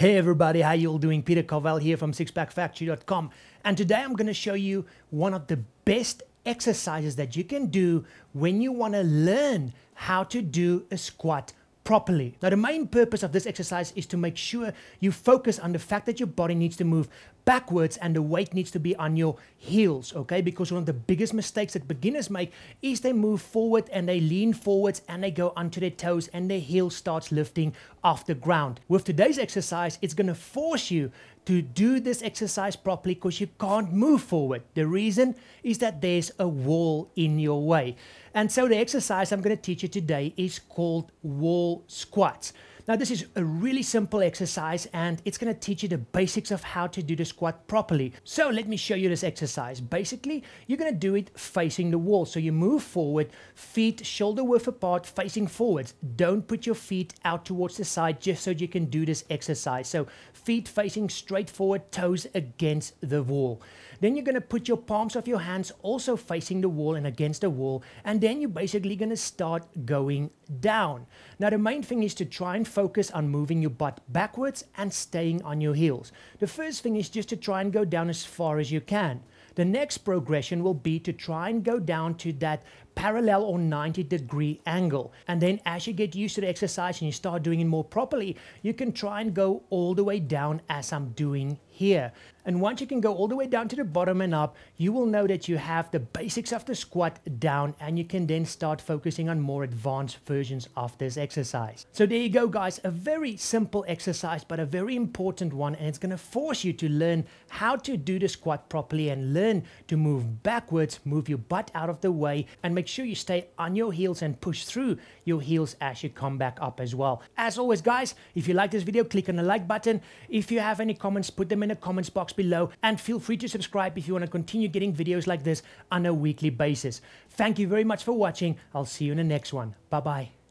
Hey everybody, how you all doing? Peter Carvell here from sixpackfactory.com, and today I'm going to show you one of the best exercises that you can do when you want to learn how to do a squat properly. Now the main purpose of this exercise is to make sure you focus on the fact that your body needs to move backwards and the weight needs to be on your heels, okay? Because one of the biggest mistakes that beginners make is they move forward and they lean forwards and they go onto their toes and their heel starts lifting off the ground. With today's exercise, it's going to force you to do this exercise properly because you can't move forward. The reason is that there's a wall in your way. And so the exercise I'm going to teach you today is called wall squats. Now this is a really simple exercise and it's going to teach you the basics of how to do the squat properly. So let me show you this exercise. Basically, you're going to do it facing the wall. So you move forward, feet shoulder width apart, facing forwards. Don't put your feet out towards the side just so you can do this exercise. So feet facing straight forward, toes against the wall. Then you're going to put your palms of your hands also facing the wall and against the wall. And then you're basically going to start going down. Now the main thing is to try and focus on moving your butt backwards and staying on your heels. The first thing is just to try and go down as far as you can. The next progression will be to try and go down to that parallel or 90-degree angle. And then as you get used to the exercise and you start doing it more properly, you can try and go all the way down as I'm doing here. And once you can go all the way down to the bottom and up, you will know that you have the basics of the squat down and you can then start focusing on more advanced versions of this exercise. So there you go, guys. A very simple exercise, but a very important one. And it's going to force you to learn how to do the squat properly and learn to move backwards, move your butt out of the way, and make sure you stay on your heels and push through your heels as you come back up as well. As always, guys, if you like this video, click on the like button. If you have any comments, put them in the comments box below, and feel free to subscribe if you want to continue getting videos like this on a weekly basis. Thank you very much for watching. I'll see you in the next one. Bye-bye.